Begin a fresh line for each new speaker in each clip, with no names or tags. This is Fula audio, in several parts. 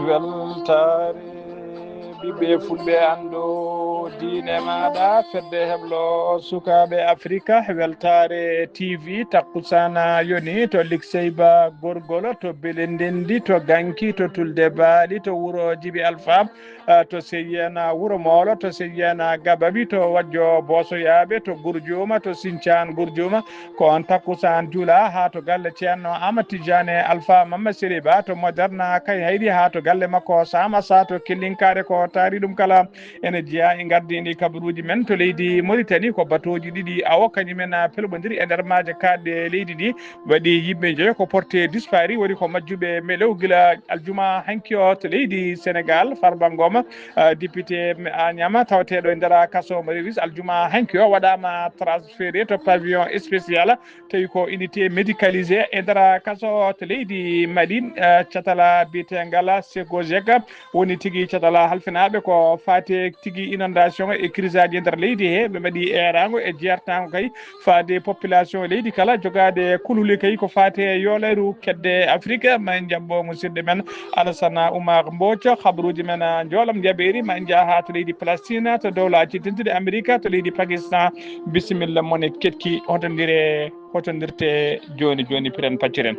weltare ɓiɓɓe fulɓe anndo diine maɗa fedde heblo sukaɓe africa weltare tv takkusana yoni to likseyba gorgolo to beele ndendi to ganki to tulde baaɗi to wuuro djibi alpha to seyiyana wuuro mawlo to seyiyana gabaɓi to wajjo bosoyaɓe to gourdioma to sinthiane gourdioma ko on takkusan juula ha to galle ceerno Amadou Tidiane Alpha Mama Sériba to Moderna kay hayri ha to galle makko Sama Sa to kellinkare ko taari ɗum kala ene jeeya e gardidi kabaruji men to leydi Mauritanie ko batoji ɗiɗi awo kañumen pelɓodiri e nder maaje kaɗɗe leydi ndi waɗi yimɓe joyo ko porté dispari woni ko majjuɓe melew gila aljuma hanki o to leydi Sénégal Farba Ngom député Agnama tawateɗo e nder kaso Maurice aljuma hanki o waɗama transféré to pavillon spécial tawi ko unité médicalisé e nder kaso to leydi Mali catala biyetegal Segojeg woni tigui catala halfinaɓe ko fate tigui inondation e crise aji e nder leydi he ɓe mbaɗi erago e jertago kay faade population leydi kala jogade kulhuli kay ko fate yolayru kedde Afrique ma en jabbo musidɗo men Alassane Oumar Mbodj habaruji men joolam jaɓeri ma en jaaha to leydi Palestine to dowlaji tedduɗe Amérique to leydi Pakistan bisimilla mone ketki hotondirte joni joni piren pacciren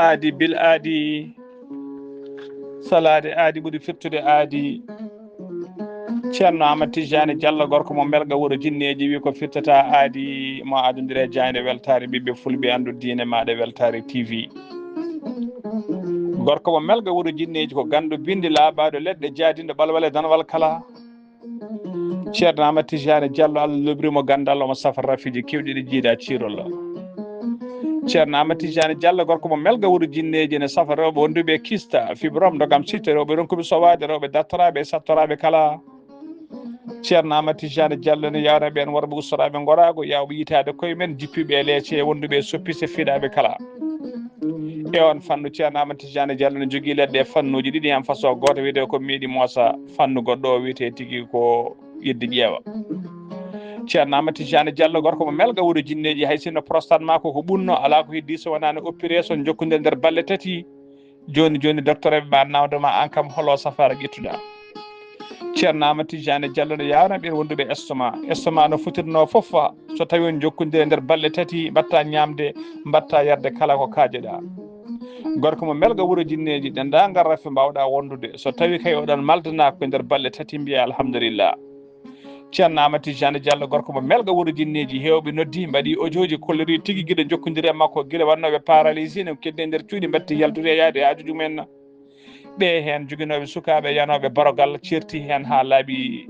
aadi bil aadi salade aadi ɓuuri firtude aadi ceerno Amadou Tidiane Diallo gorko mo belga wuuro jinneji wi ko firtata aadi mo adodire jayde weltare ɓiɓɓe fulɓe andu diine maɗa weltare TV gorko mo melga wuuro jinneji ko gandu binde laabaɗo leɗɗe jaadinde ɓalwal e danwal kala ceerno Amadou Tidiane Diallo Allah lobrimo gandal omo safara rafiji kewɗi ɗi jiida cirol ceerno Amadou Tidiane Diallo gorko mo melga wuuro jinneji ne safa rewɓe wonduɓe kista fibrom dogam sitte rewɓe ronkuɓe sowade rewɓe dattoraɓe e sattoraɓe kala ceerno Amadou Tidiane Diallo ne yawraɓe en worɓe ustoraɓe gorago yawɓe yitade koye men jippiɓe leece wonduɓe soppise fiɗaɓe kala e on fannu ceerno Amadou Tidiane Diallo ne jogui leɗɗe e fannuji ɗiɗi hen façon goto wiyete ko meeɗi moosa fannu goɗɗo o wiyete tigui ko yidde ƴeewa ceerno Amadou Tidiane Diallo gorko mo melga wuuro jinneji hay sinno prostate makko ko ɓunno ala ko heddi so wonano opéré son jokkude nder balle tati joni joni docteur eɓe mba nawdema an kam holo safara ƴettuɗa ceerno Amadou Tidiane Diallo ne yawnaɓe wonduɓe estomac no futirno foof so tawi on jokkodire nder balle tati mbatta ñamde mbatta yarde kala ko kajeɗa gorko mo melga wuuro jinneji dendagal raffe mbawɗa wondude so tawi kay oɗon maldana ko nder balle tati mbiya alhamdulillah ceerno Amadou Tidiane Diallo gorko mo melga wuuro jinneji hewɓe noddi mbaɗi audio kollori tigui guiɗo jokkodiri e makko guila wannoɓe paralysie ne kedde nder cuuɗi mbatti yaltude e yaade hajuji mumen ɓe hen joguinoɓe sukaɓe yanoɓe barogal certi hen ha laaɓi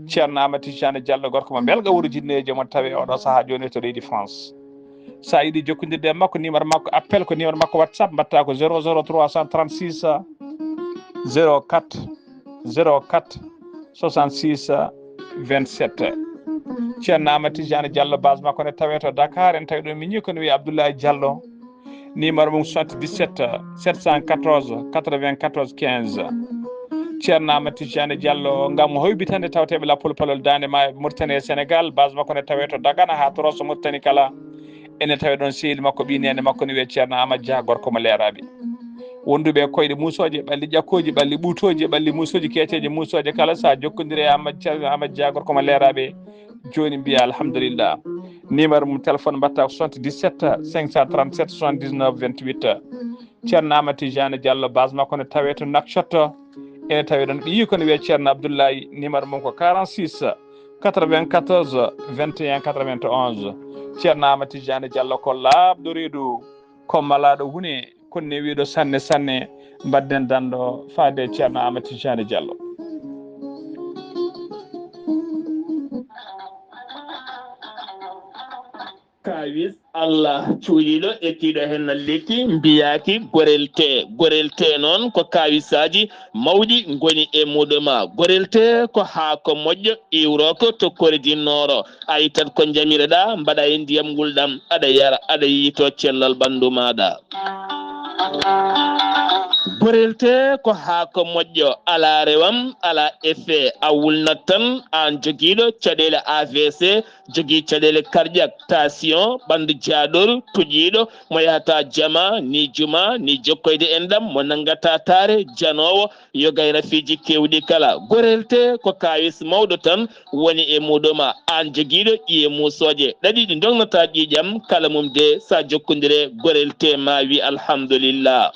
ceerno Amadou Tidiane Diallo gorko mo belga wuuro jinneji mo tawi oɗo saaha joni to leydi France sa yiiɗi jokkodirde e makko numéro makko appel ko numéro makko WhatsApp mbatta ko 00336 04 04 66 27 ceerno Amadou Tidiane Diallo base makko ne tawe to Dakar en tawi ɗo min kono wiye Abdoulaye Diallo numéro mum 77 714 94 15 ceerno Amadou Tidiane Diallo ngam hoybitande tawteɓe lappol palol dande ma Mauritanie Sénégal base makko ne tawe to Dagana ha Torosso Mauritanie kala ene tawi ɗon sehil makko ɓinede makko ne wiye ceerno Amadou Dia gorko mo leeraɓe wonduɓe koyɗe musoje ɓalli ƴakkoji ɓalli ɓuutoji ɓalli musoji keeceje musoje kala sa jokkodiri e Amadou Dia gorko mo leeraɓe joni mbiya alhamdulillah numéro mum téléphone mbatta ko 77 537 79 28 ceerno Amadou Tidiane Diallo base makko ne tawe to Nouakchott ene tawi ɗon ɓiyi kono wiye ceerno Abdoulaye numéro mum ko 46 94 21 91 ceerno Amadou Tidiane Diallo ko laabɗo reedu ko malaɗo hune konne wiiɗo sanne sanne mbadden danɗo faade ceerno Amadou Tidiane Diallo.
kawis Allah cuuɗiɗo ettiɗo hen lekki mbiyaki gorelte noon ko kawisaji mawɗi goni e muɗuma gorelte ko haako moƴƴo iwroko to kordinnoro a yittat ko jamireɗa mbaɗa e ndiyam ngulɗam aɗa yara aɗa yiito cellal ɓandu maɗa gorelte ko haako moƴƴo ala rewam ala effet a wulnat tan an joguiɗo caɗele AVC jogui caɗele cardiaque tension ɓandu jaaɗol tuƴiɗo mo yahata jama ni juma ni jokkoyde e ndam mo nangata taare janowo yogay rafiji kewɗi kala gorelte ko kawis mawɗo tan woni e muɗuma an joguiɗo ƴiye musoje ɗaɗi ɗi dongnata ƴiƴam kala mum de sa jokkodire gorelte ma wi alhamdulillah.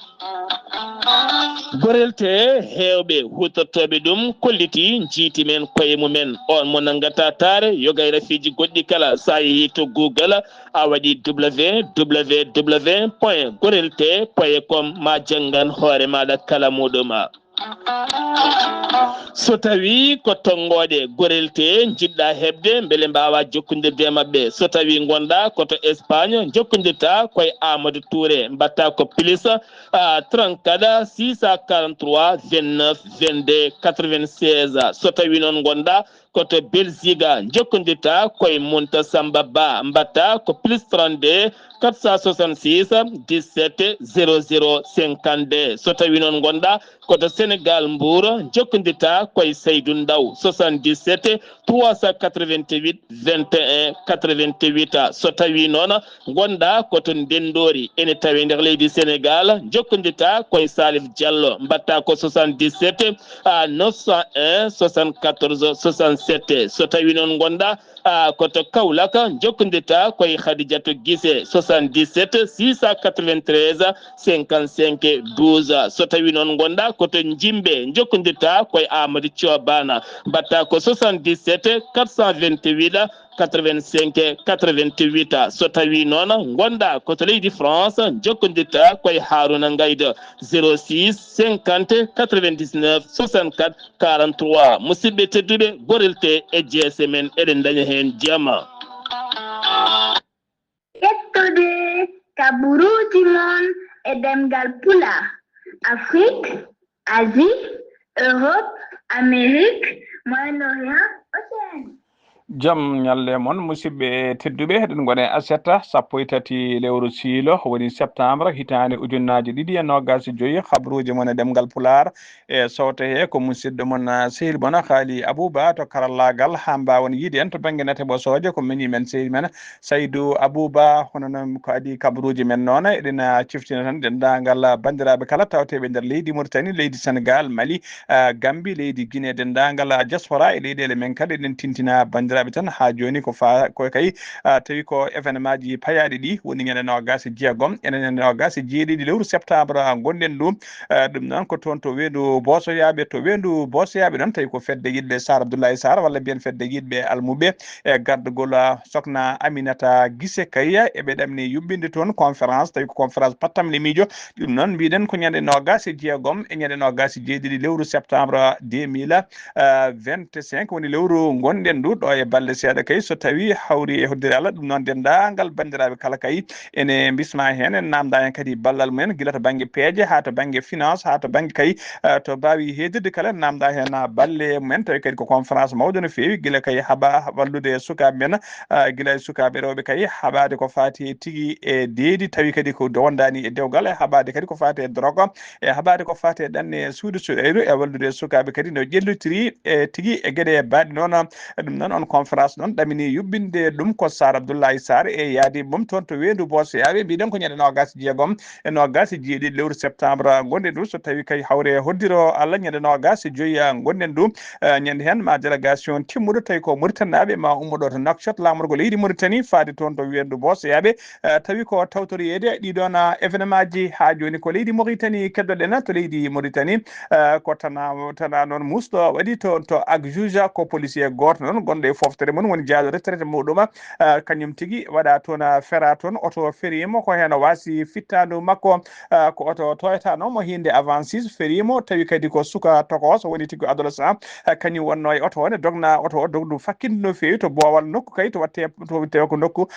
gorelte hewɓe hutortoɓe ɗum kolliti jiiti men koye mumen on mo nangata taare yogay rafiji goɗɗi kala sa yeehi to Google a waɗi www.gorelte.com ma janggan hoore maɗa kala muɗuma. so tawi ko tonggode gorelte jiɗɗa hebde beele mbawa jokkodirde e mabɓe so tawi gonɗa koto Espagne jokkodirta koye Amadou Touré mbatta ko plus 34 643 29 22 96 so tawi noon gonɗa koto Belgique jokkodirta koye Munta Samba Ba mbatta ko plus 32 466 17 00 52 so tawi noon gonɗa koto Sénégal Mbour jokkodirta koye Seydou Ndaw 77 388 21 88 so tawi noon gonɗa koto Ndendori ene tawi nder leydi Sénégal jokkodirta koye Salif Diallo mbatta ko 77 901 74 67 so tawi noon gonɗa koto Kaolack jokkodirta koye Khadidiatou Guissé 77 693 55 12 so tawi noon gonɗa koto Jimbe jokkodirta koye Amadou Thiobana mbatta ko 77 428 85 88 so tawi noon gonɗa koto leydi France jokkodirta koye Harouna Ngaydo 06 50 99 64 43 musidɓe tedduɓe gorelte e jeese men eɗen daña hen jama.
Yesterday, kaburuji mon e demgal pula Afrique, Asie, Europe, Amérique, Moyen-Orient, Océanie.
Jam nyalle mon musidɓe tedduɓe eɗen gone asetta 13 lewru siilo woni septembre hitande ujunnaje 225 habruji mon e demgal pular e sowte he ko musidɗo mon sehil bona haali Abouba to karallagal ha mbawon yiide en to banggue nete ɓosoje ko mini men sehil men Saydou Abouba hono noon ko adi kabruji men noon eɗen ciftina tan dendagal bandiraɓe kala tawteɓe nder leydi Mauritanie leydi Sénégal Mali Gambie leydi Guinée dendagal diaspora e leyɗele men kadi eɗen tintina bandiraɓe tan ha joni ko fa ko kay tawi ko événement ji payaɗi ɗi woni ñande nogase jeegom enen ñande nogase jeeɗiɗi lewru septembre gonɗen ɗum ɗum noon ko toon to wendu bosoyaɓe to wendu bosoyaɓe noon tawi ko fedde yiɗɓe Sar Abdoulaye Sarr walla mbiyen fedde yiɗɓe almuɓe e gardugol sokhna Aminata Guissé Kaya eɓe ɗamni yuɓɓinde toon conférence tawi ko conférence pattamle miijo ɗum noon mbiɗen ko ñande nogase jeegom e ñande nogase jeeɗiɗi lewru septembre 2025 woni lewru gonɗen ndu ɗo e balle seeɗa kay so tawi hawri e hoddire Allah ɗum noon dendagal bandiraɓe kala kay ene bisma hen en namda hen kadi ballal mumen guila to banggue peeje ha to banggue finance ha to banggue kay to bawi hedirde kala namda hen balle mumen tawi kadi ko conférence mawɗo no fewi guila kay haaba wallude sukaɓe men guila e sukaɓe rewɓe kay haɓade ko fati tigui e deedi tawi kadi ko wondani e dewgal e haɓade kadi ko fati e drogue e haɓade ko fati e ɗanne suudu suɗayru e wallude sukaɓe kadi no ƴellitiri e tigui e gueɗe baɗi noon ɗum noon on conférence noon ɗamini yuɓɓinde ɗum ko Sar Abdoulaye Sarr e yaadi mum toon to wendu bosoyaɓe mbiɗen ko ñande nogase jeegom e nogase jeeɗiɗi lewru septembre gonɗen ɗum so tawi kay hawre hoddiro Allah ñande nogase joyiya gonɗen ɗum ñande hen ma délégation timmuɗo tawi ko Mauritanaɓe ma ummoɗo to Nouakchott lamorgo leydi Mauritanie faade toon to wendu bosoyaɓe tawi ko tawtoriyede ɗiɗon événement ji ha joni ko leydi Mauritanie keddoɗen to leydi Mauritanie ko tana noon musɗo waɗi to Agjuja ko policier goto noon gonɗo e moftere mun woni jaado retraite muɗum kanyum tigi waɗa toon fera toon oto ferimo ko hen wasi fittandu makko ko oto Toyota no mo hinde avancis ferimo tawi kadi ko suka tokos woni tigi adolescent kanyum wonno e oto one dogna oto dogdu fakkinde no fewi to bowal nokku kay to watte to tew ko nokku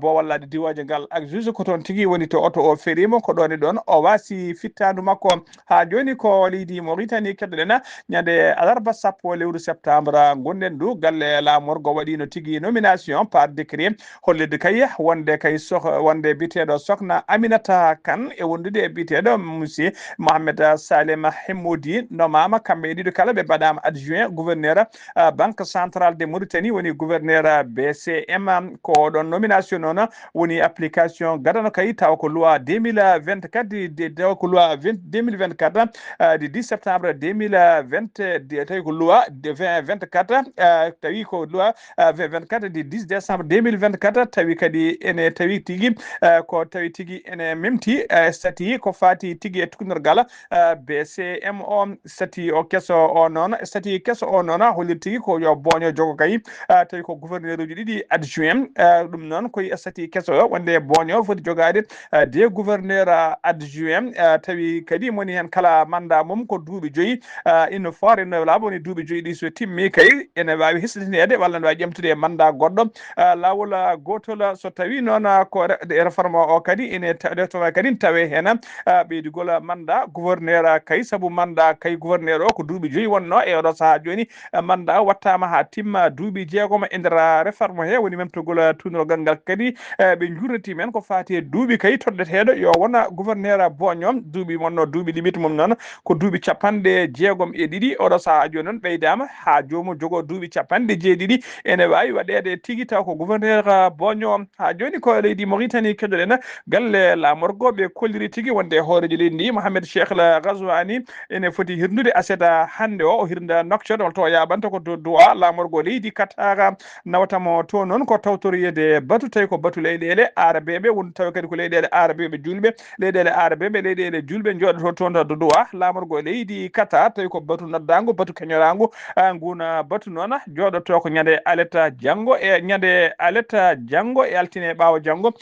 bowal lade diwaje ngal ak juge ko toon tigi woni to oto o ferimo ko ɗon e ɗon o wasi fittandu makko ha joni ko leydi Mauritanie keddoɗen ñande alarba sappo lewru septembre gonɗen du galle lamorgo waɗino tigi nomination par décret hollede kay wonde kay wonde biteɗo Sokhna Aminata Kane e wondude e biteɗo monsieur Mohamed Salem Hemmoudi nomama kamɓe ɗiɗo kala ɓe mbaɗama adjoint gouverneur banque centrale de Mauritanie woni gouverneur BCM ko ɗon nomination noon woni application gadano kay taw ko loi 2024 taw ko loi 2024 du 10 septembre 2020 tawi ko loi 2024 tawi ko loi 24 du 10 décembre 2024 tawi kadi ene tawi tigi ko tawi tigi ene memti stati ko fati tigi e tukunirgal BCM o stati o kesso o noon stati kesso o noon holli tigi ko yo boño jogo kay tawi ko gouverneur uji ɗiɗi adjoint ɗum noon koye stati kesso o wonde boño foti jogade de gouverneur adjoint tawi kadi moni hen kala manda mum ko duuɓi joyyi ino fort ino laaɓa woni duuɓi joyyi ɗi so timmi kay ene wawi hesɗinede walla ne wawi ƴemtude manda goɗɗo lawol gotol so tawi noon ko réforme o kadi ene réforme kadi tawe hen ɓeydugol manda gouverneur kay saabu manda kay gouverneur o ko duuɓi joyyi wonno e oɗo saaha joni manda wattama ha timma duuɓi jeegom e nder réforme he woni memtogol tunirgal ngal kadi ɓe jurrati men ko fati e duuɓi kay toddeteɗo yo wona gouverneur boñom duuɓi wonno duuɓi limite mum noon ko duuɓi capanɗe jeegom e ɗiɗi oɗo saaha joni noon ɓeydama ha jomum jogo duuɓi capanɗe jeeɗiɗi ene wawi waɗede tigui taw ko gouverneur boño ha joni ko leydi Mauritanie keddoɗen galle lamorgo ɓe kolliri tigui wonde hoorejo leydi ndi Mohamed Cheikh El Ghazouani ene foti hirnude aseta hande o hirnda nokcode holto yabanta ko dowa lamorgo leydi Qatar nawatamo to noon ko tawtoriyede batu tawi ko batu leyɗele arabeɓe woni tawi kadi ko leyɗele arabeɓe julɓe leyɗele arabeɓe leyɗele julɓe joɗoto toon do dowa lamorgo leydi Qatar tawi ko batu noddago batu keñorago nguna batu noon joɗoto ko ñande aleta janggo e ñande aleta janggo e altine ɓawo janggo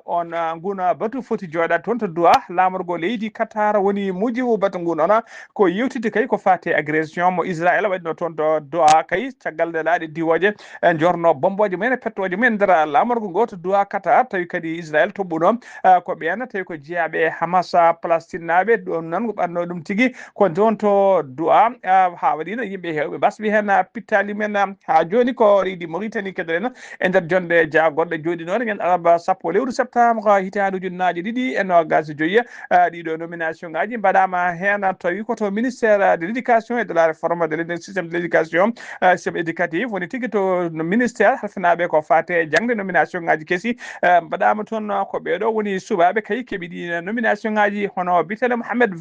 on nguna batu foti joɗade toon to dowa lamorgo leydi Qatar woni mujibu batu ngu noon ko yewtide kay ko fate agression mo Israël waɗino toon to dowa kay caggal de laaɗe diwoje jorno bomboje mumen e pettoje mumen nder lamorgo ngo to dowa Qatar tawi kadi Israël tobɓuno ko ɓen tawi ko jeeyaɓe Hamas Palestine naɓe ɗum noon ko ɓanno ɗum tigui ko don to dowa ha waɗino yimɓe hewɓe basɓi hen pittali men ha joni ko leydi Mauritanie keddoɗen e nder jonde jagorɗe joɗi noon ñande araba sappo lewru septembre hitande ujunnaje ɗiɗi e nogas joyyi ɗiɗo nomination ngaji mbaɗama hen tawi koto ministère de l'éducation et de la réforme de système de l'éducation système éducatif woni tigui to ministère halfinaɓe ko fate jangde nomination ngaji keesi mbaɗama toon ko ɓeɗo woni subaɓe kay keeɓi ɗi nomination ngaji hono biteɗo Mohamed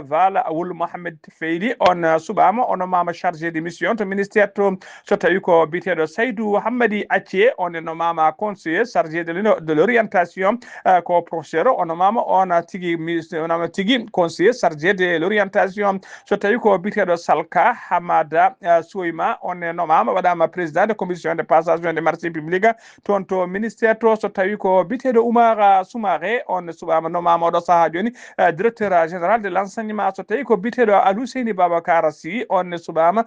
Vala Awul Mohamed Feyli on suɓama ono mama chargé de mission to ministère to so tawi ko biteɗo Saydou Hammadi Acce on no mama conseiller chargé de l'orientation ko professeur ono mama on tigui onama tigui conseiller chargé de l'orientation so tawi ko biteɗo Salka Hamada Soyma on no mama waɗama président de commission de passation des marchés publics toon to ministère to so tawi ko biteɗo Oumar Soumaré on suɓama no mama oɗo saaha joni directeur général de l'enseignement so tawi ko biteɗo Alou Seyni Babacar Sy on suɓama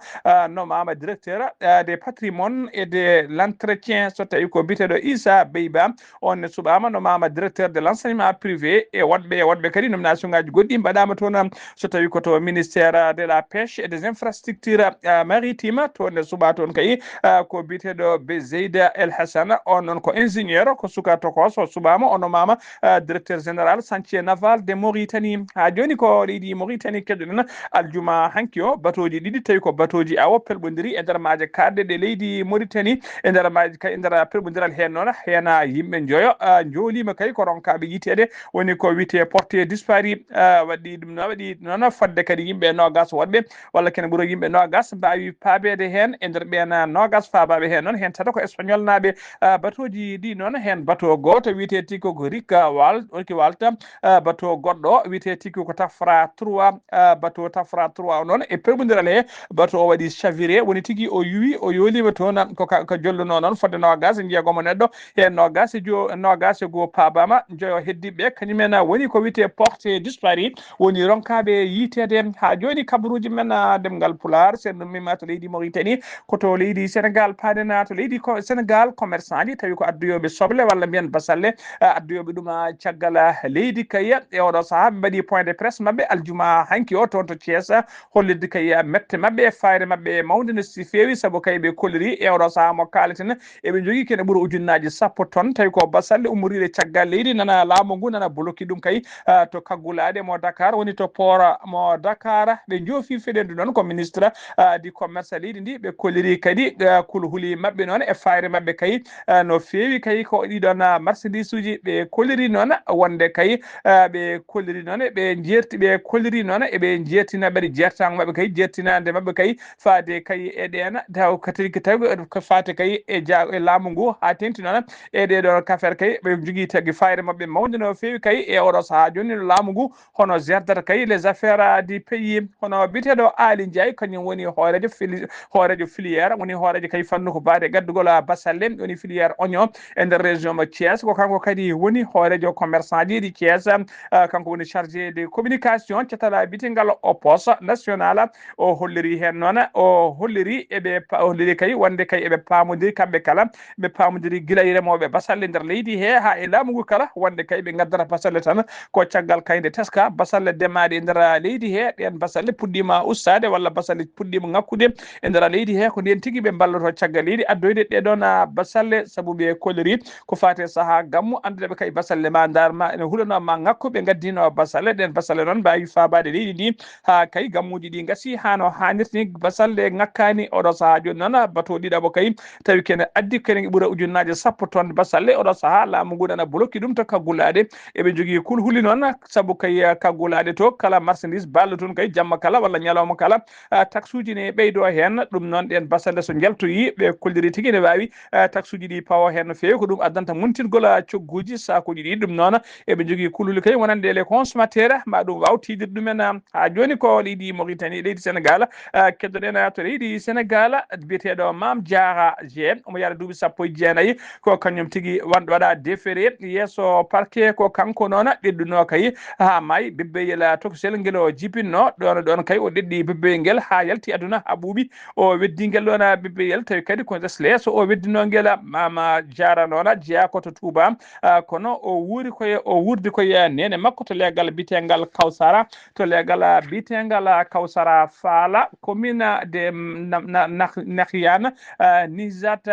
no mama directeur des patrimoines et de l'entretien so tawi ko biteɗo Issa Beyba on suɓama no mama directeur de l'enseignement privé e woɗɓe kadi nomination ngaji goɗɗi mbaɗama toon so tawi ko to ministère de la pêche et des infrastructures maritimes toon suɓa toon kay ko biteɗo Bezeyda El Hassan on noon ko ingénieur ko suka tokos o suɓama ono mama directeur général chantier naval de Mauritanie ha joni ko leydi Mauritanie keddoɗen aljuma hanki o batoji ɗiɗi tawi ko batoji awo pelɓodiri e nder maaje kadde ɗe leydi Mauritanie e nder maaje kay e nder pelɓodiral hen noon hen yimɓe joyo jolima kay ko ronkaɓe yitede woni ko wite porté disparu waɗi ɗum no waɗi noon fodde kadi yimɓe nogas woɗɓe walla kene ɓuuro yimɓe nogas mbawi paabede hen e nder ɓen nogas fabaɓe hen noon hen tata ko espagnol naɓe batoji ɗi noon hen bateau goto wiyete tigui ko Rika Walta bateau goɗɗo wiyete tigui ko Tafra 3 bateau Tafra 3 noon e pelɓodiral he bateau o waɗi chaviré woni tigui o yuwi o yolima toon ko jolluno noon fodde nogas jeegomo neɗɗo e nogas go pabama joyo heddiɓe kañumen woni ko wiyete porté disparu woni ronkaɓe yitede ha joni kabaruji men demgal pular sen mimma to leydi Mauritanie koto leydi Sénégal paadena to leydi Sénégal commerçant ji tawi ko adduyoɓe soble walla mbiyen basalle adduyoɓe ɗum caggal leydi kaya e oɗo saaha ɓe mbaɗi point de presse mabɓe aljuma hanki o toon to Thiès hollirde kay mette mabɓe fayre mabɓe mawde no si fewi saabu kay ɓe kolliri e oɗo saaha mo kaleten eɓe jogui kene ɓuura ujunnaji sappo tonnes tawi ko basalle ummoride caggal leydi nana laamu ngu nana bloqué ɗum kay to kaggulade mo Dakar woni to port mo Dakar ɓe joofi feɗendu noon ko ministre du commerce leydi ndi ɓe kolliri kadi kulhuli mabɓe noon e fayre mabɓe kay no fewi kay ko ɗiɗon marchandise uji ɓe kolliri noon wonde kay ɓe kolliri noon ɓe kolliri noon eɓe jertina ɓeɗe jertago mabɓe kay jertinande mabɓe kay faade kay e ɗen taw tawi ko fate kay e laamu ngu ha tengti noon e ɗeɗon kafere kay ɓe jogui tagui fayre mabɓe mawde no fewi kay e oɗo saaha joni no laamu ngu hono gerdata kay les affaires du pays hono biteɗo Ali Ndiaye kañum woni hoorejo filiére woni hoorejo kay fannu ko baate gaddugol basalle woni filiére oignon e nder région mo Thiès ko kanko kadi woni hoorejo commerçant ji ɗi Thiès kanko woni chargé de communication cetala bitengal OPOS national o holliri hen noon o holliri holliri kay wonde kay eɓe pamodiri kamɓe kala ɓe pamodiri guila e remoɓe basalle nder leydi he ha e laamu ngu kala wonde kay ɓe gaddata basalle tan ko caggal kayde teska basalle ndemaɗe e nder leydi he ɗen basalle puɗɗima ustade walla basalle puɗɗima ngakkude e nder leydi he ko nden tigui ɓe balloto caggal leydi addoyde ɗeɗon basalle saabu ɓe kolliri ko fate saaha gammu andudeɓe kay basalle ma darma ene huulanoma ngakku ɓe gaddino basalle ɗen basalle noon mbawi fabade leydi ndi ha kay gammuji ɗi gasi hano hannirti basalle ngakkani oɗo saaha joni noon bato ɗiɗaɓo kay tawi kene addi kene ɓuura ujunnaje sappo tonnes basalle oɗo saaha laamu ngu nana bloqué ɗum to kaggulade eɓe jogui kulhuli noon saabu kay kaggulade to kala marchandise ballo toon kay jamma kala walla ñalawma kala taxe uji ne ɓeydo hen ɗum noon ɗen basalle so jaltoyi ɓe kolliri tigui ne wawi taxe uji ɗi pawa hen no fewi ko ɗum addanta muntirgol cogguji sakuji ɗi ɗum noon eɓe jogui kulhuli kay wonande les consommateurs ma ɗum waw tidirde ɗumen ha joni ko leydi Mauritanie leydi Sénégal keddoɗen to leydi Sénégal biyeteɗo Mame Diarra Dieng omo yaara duuɓi sappo e jeenayyi ko kañum tigui waɗa déféré yesso parquet ko kanko noon ɗeɗɗuno kay ha maayi bebbeyel tokosel guel o jibinno ɗon kay o ɗeɗɗi bebbeyel guel ha yalti aduna ha ɓuuɓi o weddi guel ɗon bebbeyel tawi kadi ko less leeso o weddino guel Mame Diarra noon jeeya koto Touba kono o wurdi koye nene makko to leggal bitegal Kawsara to leggal bitegal Kawsara Faala commune de Nakhyan Nizat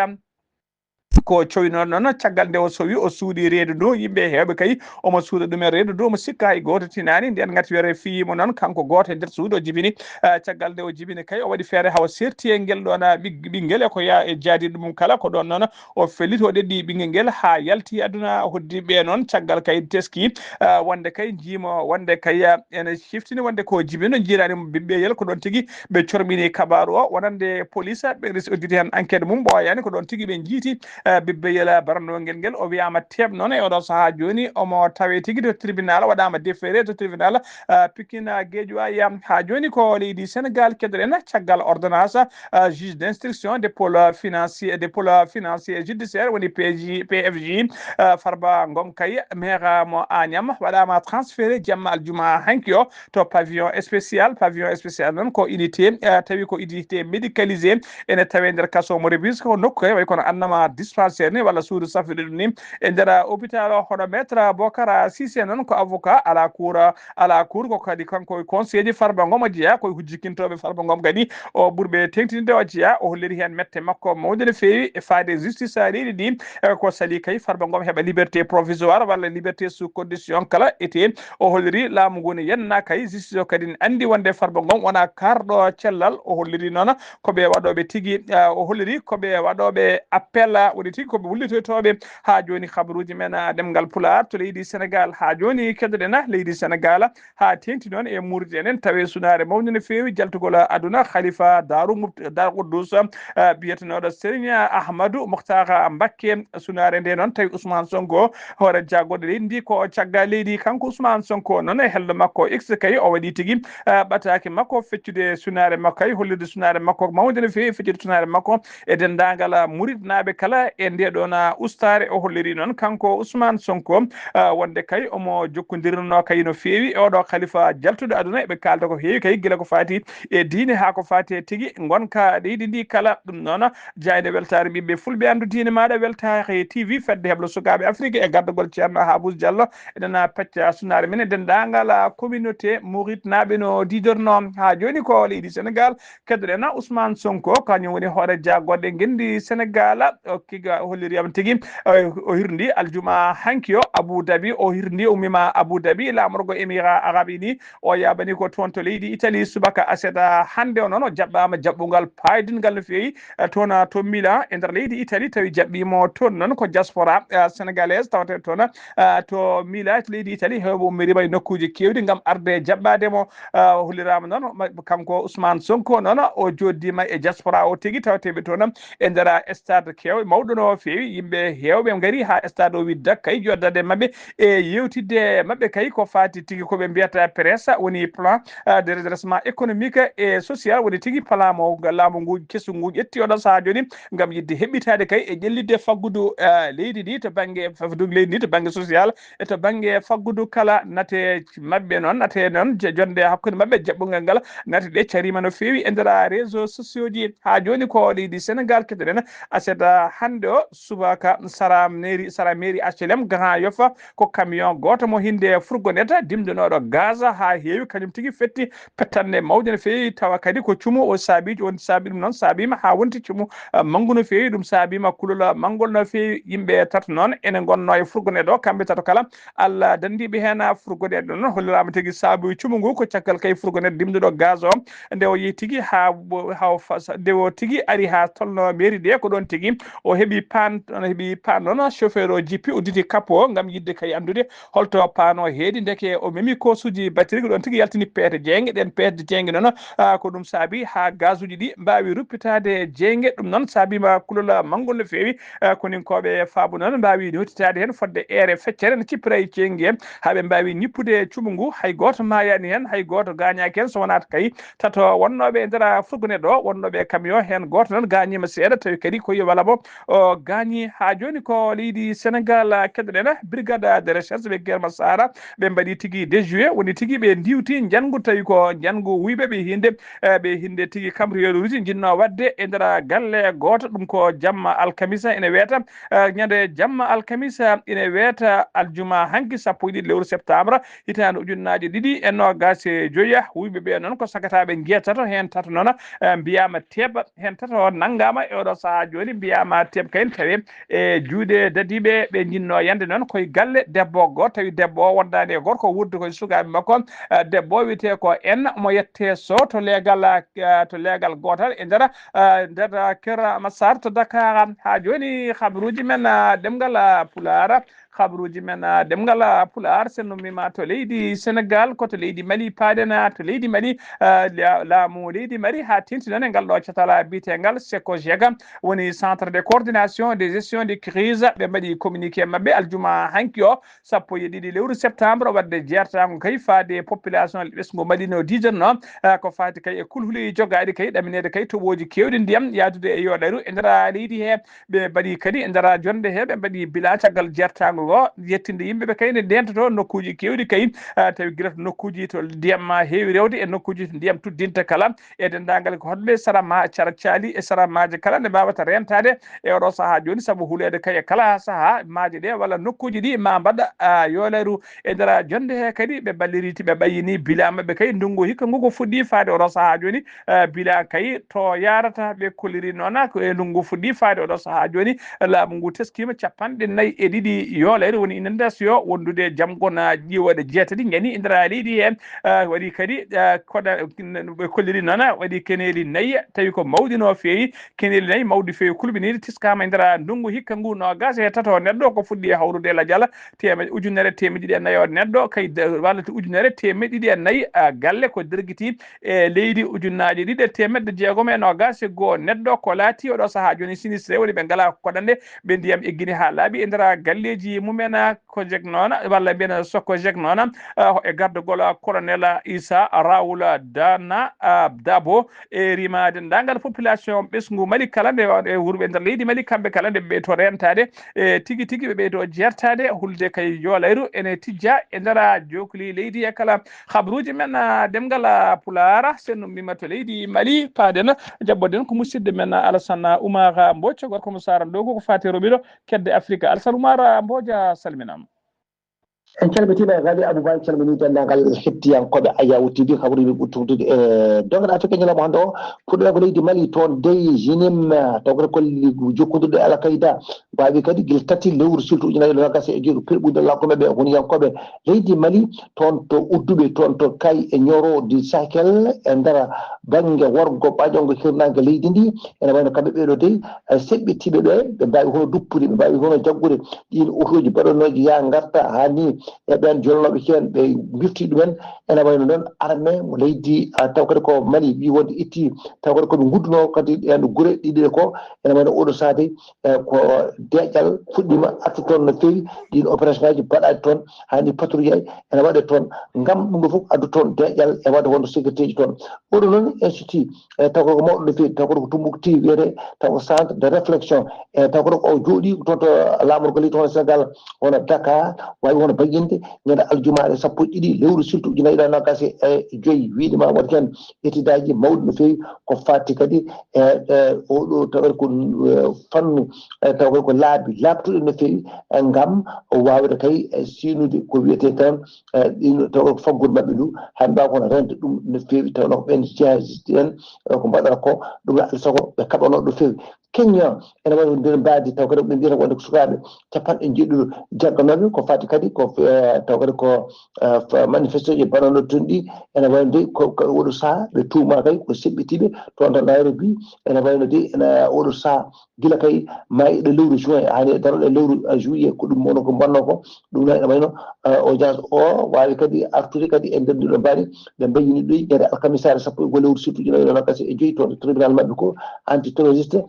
ko coyno noon caggal nde o sowi o suuɗi reedu ndu yimɓe hewɓe kay omo suuɗa ɗumen reedu ndu omo sikka hay goto tinani nden gati wiyete fiyimo noon kanko goto e nder suudu o jibini caggal nde o jibini kay o waɗi feere hawa serti e guel ɗon ɓinguel ko ya e jaadiɗo mum kala ko ɗon noon o felliti o ɗeɗɗi ɓinguel nguel ha yalti aduna hoddiɓe noon caggal kay teski wonde kay jiimo wonde kay ene siftini wonde ko jibino jiiranimo biɓɓeyel ko ɗon tigui ɓe cormini kabaru o wonande police ɓe resi odditi hen enquête mum ɓoyani ko ɗon tigui ɓe jiiti bibbeyel barnogel ngel o wiyama teeb noon e oɗo saaha joni omo tawe tigui to tribunal waɗama déféré to tribunal Pikine Guédiawaye ha joni ko leydi Sénégal keddoɗen caggal ordonnance juge d'instruction des pôles financier judiciaire woni PFJ Farba Ngom kay maire mo Agnam waɗama transféré jamma aljuma hanki o to pavillon spécial noon ko unité tawi ko unité médicalisé ene tawe nder kaso mo Rebus ko nokku kay way kono annama dispensaire ni walla suudu safrude ɗum ni e nder hôpital hono maître Bocar Cissé noon ko avocat ala cour ko kadi kanko conseiller ji Farba Ngom o jeeya koye hujjikintoɓe Farba Ngom kadi o ɓurɓe tengtinde o jeeya o holliri hen mette makko mawde no fewi e faade justice leydi ndi ko sali kay Farba Ngom heɓa liberté provisoire walla liberté sous condition kala ete o holliri laamu ngu ne yenna kay justice o kadi ne andi wonde Farba Ngom wona karɗo cellal o holliri noon koɓe waɗoɓe tigui o holliri koɓe waɗoɓe appel woni tigi koɓe wullitotoɓe ha joni habaruji men demgal pular to leydi Sénégal ha joni keddoɗen leydi Sénégal ha tenti noon e murdi enen tawe sunare mawde no fewi jaltugol aduna khalifa Darou Qudus biyetenoɗo Serigne Ahmadou Mokhtar Mbacké sunare nde noon tawi Ousmane Sonko hoore jaggoɗo leydi ndi ko caggal leydi kanko Ousmane Sonko noon e hello makko x kay o waɗi tigui ɓataki makko feccude sunare makko kay hollirde sunare makko mawde no fewi feccude sunare makko e dendagal muridnaɓe kala e nde ɗon ustare o holliri noon kanko Ousmane Sonko wonde kay omo jokkodirno kay no fewi oɗo khalifa jaltude aduna eɓe kalda ko heewi kay gila ko fati e diine ha ko fati e tigui gonka leydi ndi kala ɗum noon jayde weltare ɓiɓɓe fulɓe andu diine maɗa weltare TV fedde heblo sukaɓe Afrique e gardagol ceerno Habous Diallo eɗen pecca sunare men e dendagal communauté mouride naɓe no didorno ha joni ko leydi Sénégal keddoɗen Ousmane Sonko kañum woni hoore jaggoɗe gendi Sénégal o kiga holliriyam tigui o hirdi aljuma hanki o Abou Dhabi o hirdi ummima Abou Dhabi lamorgo Émirats Arabes Unis o yabani ko toon to leydi Italie subaka aseda hande o noon o jaɓɓama jaɓɓugal paydingal no fewi toon to Milan e nder leydi Italie tawi jaɓɓimo toon noon ko diaspora sénégalaise tawate toon to Milan to leydi Italie hewɓe ummirima e nokkuji kewɗi gam arde jaɓɓademo hollirama noon kanko Ousmane Sonko noon o joddima e diaspora o tigui tawateɓe toon e nder stade kewɗe mawɗo no fewi yimɓe hewɓe gaari ha stade o widda kay joddade mabɓe e yewtidde mabɓe kay ko fati tigui koɓe mbiyata presse woni plan de redressement économique et social woni tigui plan mo laamu ngu kesu ngu ƴetti oɗo saaha joni gam yidde heɓɓitade kay e ƴellidde faggudu leydi ndi to banggue faggudu leydi ndi to banggue social e to banggue faggudu kala nate mabɓe noon nate noon jonde hakkude mabɓe jaɓɓugal ngal nate ɗe carima no fewi e nder réseau sociaux ji ha joni ko leydi Sénégal keddoɗen aseeda hande o subaka sara mairie HLM Grand Yoff ko camion goto mo hinde fourgonnette dimdenoɗo gaz ha heewi kañum tigui fetti pettanne mawde no fewi tawa kadi ko cuumu o saabiji on saabi ɗum noon saabima ha wonti cuumu manggu no fewi ɗum saabima kulol manggol no fewi yimɓe tato noon ene gonno e fourgonnette o kamɓe tato kala Allah dandiɓe hen fourgonnette ɗo noon hollirama tigui saabu cuumu ngu ko caggal kay fourgonnette dimduɗo gaz o nde o yeehi tigui nde o tigui ari ha tolno mairie ɗe ko ɗon tigui o heeɓi pan noon chauffeur o jippi udditi capot gam yidde kay andude holto pano heedi ndeke o memi kosuji batterie ko ɗon tigui yaltini peete jeygue ɗen peete jeygue noon ko ɗum saabi ha gaz uji ɗi mbawi ruppitade jeygue ɗum noon saabima kulol manggol no fewi koninkoɓe faabu noon mbawi hottitade hen fodde ere feccere ne cippira e jeygue he haaɓe mbawi nippude cuumu ngu hay goto mayani hen hay goto gañaki hen so wonata kay tato wonnoɓe e nder fourgonnette o wonnoɓe camion hen goto noon gañima seeɗa tawi kadi koye walamo o gañi ha joni ko leydi Sénégal keddoɗen brigade de recherche ɓe Guerma Sara ɓe mbaɗi tigui déjoué woni tigui ɓe diwti janggu tawi ko janggu wuyɓe ɓe hinde tigui cambrioleuji jinno wadde e nder galle goto ɗum ko jamma alkamisa ene weeta ñande jamma alkamisa ene weeta aljuma hanki 1 lewru septembre hitande ujunnaje 2025 wuyɓe ɓe noon ko sagataɓe jeetato hen tato noon mbiyama teeb hen tato nanggama e oɗo saaha joni mbiyama teeb kayen tawi e juuɗe dadiɓe ɓe jinno yande noon koye galle debbo goto tawi debbo o wondani e goto ko wurdi koye sukaɓe makko debbo o wiyete ko en mo yette so to leegal gotal e nder Keur Massar to Dakar ha joni habaruji men demgal pulara habaruji men demgal pular sennomima to leydi Sénégal koto leydi Mali paɗena to leydi Mali laamu leydi Mali ha tenti noon e ngal ɗo catala bitegal SECOJEG woni centre de coordination des gestion de crise ɓe mbaɗi communiqué mabɓe aljuma hanki o 12 lewru septembre wadde jertago kay faade population ɓesgu Madina dijanno ko fati kay e kulhuleji jogaɗi kay ɗaminede kay toɓoji kewɗi ndiyam yadude e yoɗaru e nder leydi he ɓe mbaɗi kadi e nder jonde he ɓe mbaɗi bilan caggal jertago go yettinde yimɓeɓe kay ne dentoto nokkuji kewɗi kay tawi guirata nokkuji to ndiyam heewi rewde e nokkuji to ndiyam tuddinta kala e dendagal ko hoɗɓe sarama cara caali e saramaji kala nde mbawata rentade e oɗo saaha joni saabu hulede kay e kala saaha maaje ɗe walla nokkuji ɗi ma mbaɗa yoleru e nder jonde he kadi ɓe balliriti ɓe ɓayini bilan mabɓe kay ndungu hikka ngu ko fuɗɗi faade oɗo saaha joni bilan kay to yarata ɓe kolliri noon ko e ndungu fuɗɗi faade oɗo saaha joni laamu ngu teskima 42 e ɗiɗi yoolere woni inondation wondude jamgona ƴiwode jeetati gani indira leydi hen waɗi kadi koɗa ɓe kolliri noon waɗi keneli nayyi tawi ko mawɗi no feewi keneli nayyi mawdi feewi kulɓinide tiskama indira ndungu hikka ngu nogas e tato neɗɗo ko fuɗɗi e hawrude e ladiala ujunere temedde ɗiɗi e nayyi o neɗɗo kay wallata ujunere temedde ɗiɗi e nayyi galle ko derguiti e leydi ujunnaje ɗiɗi e temedde jeegom e nogas e goho neɗɗo ko laati oɗo saaha joni sinistré woni ɓe ngala koɗande ɓe ndiyam eggini ha laaɓi e ndera galleji mumen ko jeg noon walla mbiyen sokko jeg noon e gardugol colonel Issa Raoula Dana Dabo e rimade dangal population ɓesgu Mali kala nde e wurɓe nder leydi Mali kamɓe kala nde ɓe ɓeyto rentade e tigui tigui ɓe ɓeydo jertade hulde kay yolayru ene tijja e ndera jokuli leydi e kala habruji men demgal Pulara sen mbima to leydi Mali paaden jabboden ko musidɗo men Alassane Oumar Mbodj gorko mo Sara Dogo ko fati roɓiɗo kedde Afrique Alassane Oumar Mbodj salminama.
en calmitima e gaali Aboubacry calmini dendagal hettiyankoɓe Ayaw TV kaɓuriɓe ɓuttude e dongal Afrique ñalawma hande o puɗɗo ko leydi Mali toon dey jinim tawgata kolli jokkodirɗo Al Qaida wawi kadi guila tati lewru surtout ujunere nogas e joyi perɓude lakkoɓe ɓe honiyankoɓe leydi Mali toon to udduɓe toon to kay e ñoro du Sahel e nder banggue worgo ɓaƴongo hirnangue leydi ndi ene wayno kamɓe ɓeɗo dey seɓɓitiɓe ɗo ɓe mbawi hono duppude ɓe mbawi hono jaggude ɗin otoji baɗonoji ya garta hani e ɓen jolnoɓe hen ɓe bifti ɗumen ene wayno noon armée mo leydi taw kadi ko Mali wi wonde itti taw kadi koɓe gudduno kadi ɗen guure ɗiɗi ko ene wayno oɗo saade ko deƴƴal fuɗɗima artu toon no fewi ɗin opération ngaji mbaɗaɗi toon hani patrouille ene waɗe toon gam ɗum ɗo foof addu toon deƴƴal e wadde wonde sécurité ji toon oɗo noon institut taw koto ko mawɗo no fewi taw koto ko Tombouctou wiyete taw ko centre de réflexion e taw koto o jooɗi toon to lamorgo leydi hono Sénégal hono Dakar wawi hono bayyinde ñande aljumaɗe 12 lewru surtout ujunere ɗiɗi nogas e joyyi wiidema waɗi hen étudaji mawɗi no fewi ko fatti kadi oɗo tawata ko fannu taw ko laabi labtuɗe no fewi gam wawde kay sinude ko wiyete tan ɗin taw ko faggude mabɓe ndu han mbawa kono rende ɗum no fewi tawno ko ɓen jihadiste en ko mbaɗata ko ɗum alay saago ɓe kaɓano ɗo fewi Kenya ene waɗi nder mbadi taw kadi ɓe mbiyata wonde ko sukaɓe capanɗe jeeɗiɗo jagganoɓe ko fati kadi ko taw kadi ko manifestation ji mbaɗano toon ɗi ene wayno de ko oɗo saaha ɓe tuuma kay ko seɓɓitiɓe toon to Nairobi ene wayno de ene oɗo saaha guila kay mayiɗo lewru juin hani daroɗo lewru juillet ko ɗum woni ko mbanno ko ɗum noon ene wayno audience o wawi kadi artude kadi e nder ndiɗo mbadi ɓe mbayyini ɗoy ñande alkamisare 10 lewru surtout ujunere nogas e joyyi toon tribunal mabɓe ko antiterroriste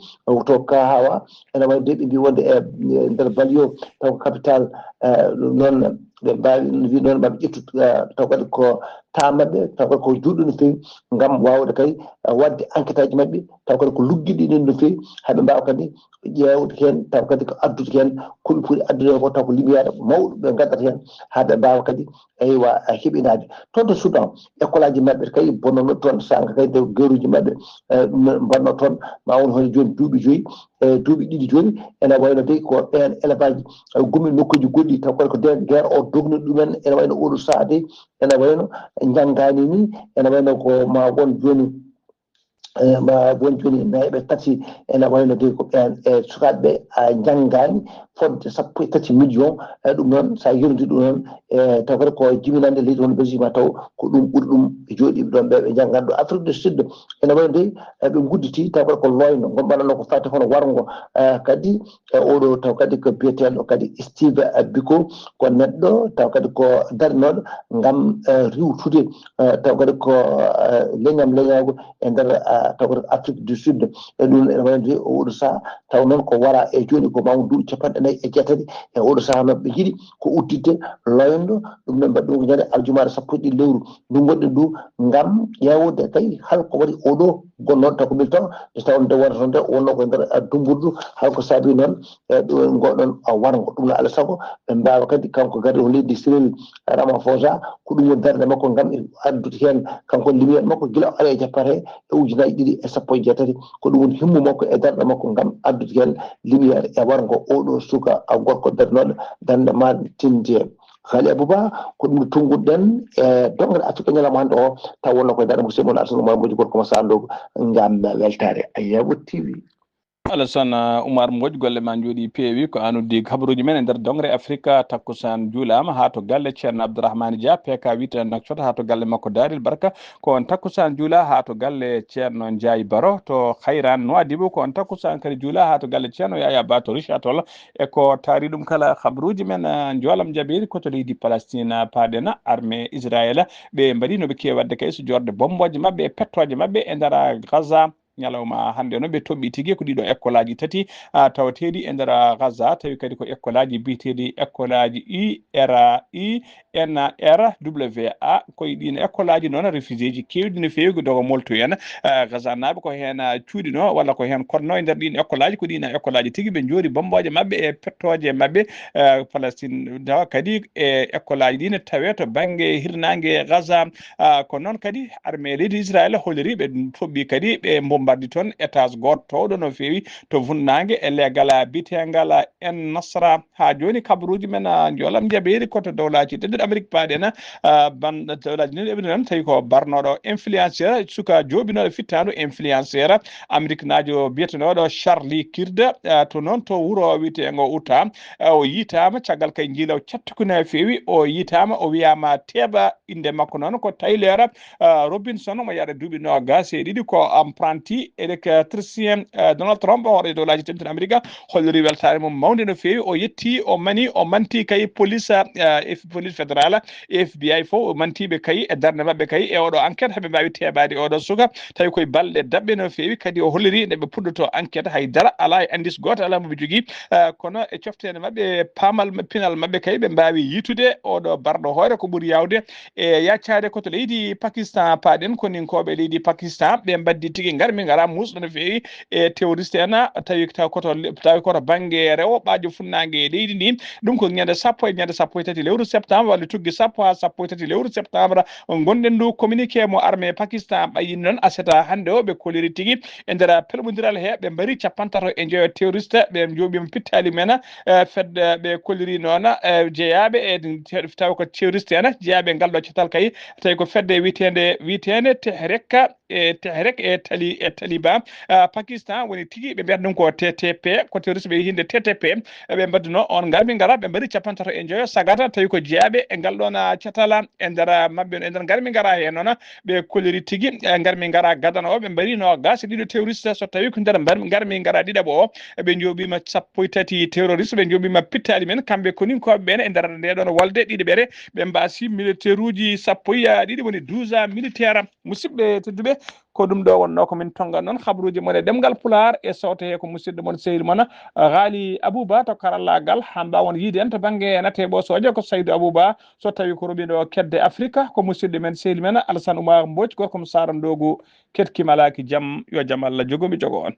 to Kahawa ene wayno de ɓe mbi wonde e nder Balio taw ko capital noon ɓe mbawi wi noon maɓe ƴettu taw kadi ko tamaɓe taw kadi ko juɗɗo no fewi gam wawde kay wadde enquête aji mabɓe taw kadi ko lugguiɗi ɗin no fewi haɓe mbawa kadi ƴewde hen taw kadi ko addude hen koɓe pooti addude ko taw ko lumiére mawɗo ɓe gaddata hen haɓe mbawa kadi eywa heɓinade toon to Soudan école aji mabɓe kay bonnono toon sanga kay dew gueruji mabɓe mbanno toon ma won hono joni duuɓi joyyi duuɓi ɗiɗi joni ene wayno de ko ɓen élevage gummi nokkuji goɗɗi taw kadi ko guerre o dogni ɗumen ene wayno oɗo saaha de ene wayno janggani ni ene wayno ko ma won joni ma won joni nayɓe tati ene wayno de ko ɓen e sukaɓeɓe janggani fodde 13 millions ɗum noon sa yirdi ɗum noon taw kadi ko jiminande leydi hono Belgique ma taw ko ɗum ɓuuri ɗum jooɗiɓe ɗon ɓe janggani ɗo Afrique du Sud ene wayno de ɓe gudditi taw kadi ko loyno gombanano ko fati hono wargo kadi oɗo taw kadi ko biyeteɗo kadi Steve Biko ko neɗɗo taw kadi ko darinoɗo gam riwtude taw kadi ko leñago e nder taw kadi Afrique du Sud e ɗum ene wayno de oɗo saaha taw noon ko wara e joni ko maw duuɓi capanɗe 4 e oɗo saaha noon ɓe jiiɗi ko uddidde loyndo ɗum noon mbaɗi ɗum ko ñande aljumaɗe 11 lewru ndu gonɗen ndu gam ƴewde kay halko waɗi oɗo gonnoɗo taw ko militant so taw nde wonata toon nde wonno ko nder dumbundu halko saabi noon ɗum goɗɗon wargo ɗum no alay saago ɓe mbawa kadi kanko gadi o leydi Cyril Ramaphosa ko ɗum woni darde makko gam addude hen kanko lumiére makko guila o ari e jappate e ujunaji 216 ko ɗum woni himmu makko e darde makko gam addude hen lumiére e wargo oɗo suka gorko darnoɗo darde ma tinde Haali Abouba ko ɗum tongguɗen e dongal Afrique ñalawma hande o taw wonno koye darde mo sehmon Alassane Oumar Mbodj gorko mo Sara Dogo gam weltare Ayaw TV.
Alassane Oumar Mbodj golle ma jooɗi peewi ko anuddi habaruji men e nder dongre Africa takkusan juulama ha to galle ceerno Abdourahmane Dia PK wite nakcota ha to galle makko Daril Barka ko on takkusan juula ha to galle ceerno Ndiaye Baro to Khayran Nouadhibou ko on takkusan kadi juula ha to galle ceerno Yaya Ba to Richard Toll e ko taari ɗum kala habaruji men jolam jaɓiri koto leydi Palestine paaɗena armée Israël ɓe mbaɗi noɓe kewi wadde kay so jorde bomboje mabɓe e pettoje mabɓe e nder Gaza ñalawma hande no ɓe toɓɓi tigui ko ɗiɗo école aji tati tawateɗi e nder Gaza tawi kadi ko école aji biyeteɗi école aji INRWA koye ɗin école aji noon réfugié ji kewɗi no fewi ko dogo molto hen Gaza naɓe ko hen cuuɗino walla ko hen konno e nder ɗin école aji ko ɗin école aji tigui ɓe joori bomboje mabɓe e pettoje mabɓe Palestine tawa kadi e école aji ɗi ne tawe to banggue hirnague Gaza ko noon kadi armée leydi Israël holliri ɓe toɓɓi kadi ɓe bombardi toon étage goto towɗo no fewi to funnague e legal bitegal en Nasra ha joni kabaruji men jolam jaɓeri koto dowlaji tedduɗo Amérique paaɗena banda dowlaji ɗin eɓri noon tawi ko barnoɗo influenceur suka joɓinoɗo fittaɗo influenceur Amérique najo biyetenoɗo Charlie Kirda to noon to wuuro witego Utah o yitama caggal kay jiilaw cattukune no fewi o yitama o wiyama teɓa inde makko noon ko Taylor Robinson mo yaɗa duuɓi nogas e ɗiɗi ko apprenti électricien Donald Trump hoɗo dowlaji tedduɗo Amérique holliri weltare mum mawde no fewi o yetti o manti kay police police fédéral FBI fo o mantiɓe kay e darde mabɓe kay e oɗo enquête haɓe mbawi teɓade oɗo suka tawi koye balɗe dabɓe no fewi kadi o holliri nde ɓe puɗɗoto enquête haydara ala e andis goto ala moɓe jogui kono e coftede mabɓe pamal pinal mabɓe kay ɓe mbawi yitude oɗo barɗo hoore ko ɓuuri yawde e yaccade koto leydi Pakistan paaɗen koninkoɓe leydi Pakistan ɓe mbaddi tigui garmi gara musɗo no fewi e terroriste en tawi koto banggue rewoɓaji funnague leydi ndi ɗum ko ñande sappo e tati lewru septembre walla tugui sappo ha sappo e tati lewru septembre gonɗen ndu communiqué mo armée Pakistan ɓayini noon aseta hande o ɓe koliri tigui e nder pelmodiral he ɓe mbari capantato e jeeyo terroriste ɓe jooɓima pittali men fedde ɓe koliri noon jeeyaɓe e tawi ko terroriste en jeeyaɓe ngal ɗo cetal kay tawi ko fedde witende Tehrek e Taliban Pakistan woni tigui ɓe mbiyata ɗum ko TTP ko terroriste ɓe hinde TTP ɓe mbadduno on garmi gara ɓe mbaɗi capantato e joyo sagata tawi ko jeeyaɓe e ngal ɗon catala e nder mabɓe e nder garmi gara he noon ɓe koliri tigui garmi gara gadana o ɓe mbarino gas ɗiɗo terroriste so tawi ko nder garmi gara ɗiɗaɓo o ɓe jooɓima sappo e tati terroriste ɓe jooɓima pittali men kamɓe koninkoɓe ɓen e nder ndeɗon walde ɗiɗi ɓere ɓe mbasi militaire uji sappo e ɗiɗi woni 12 militaire musidɓe tedduɓe ko ɗum ɗo wonno komin tonga noon habaruji mon e ɗemgal Pulaar e sawte he ko musidɗo mon sehil mon Ghali Abouba to karallagal ha mbawon yiide en to banggue nate ɓosoje ko Saydou Abouba so tawi ko roɓiɗo kedde Afrique ko musidɗo men sehil men Alassane Oumar Mbodj gorko mo Sara Ndogu ketkimalaki jaam yo jaam Allah jogomi jogo on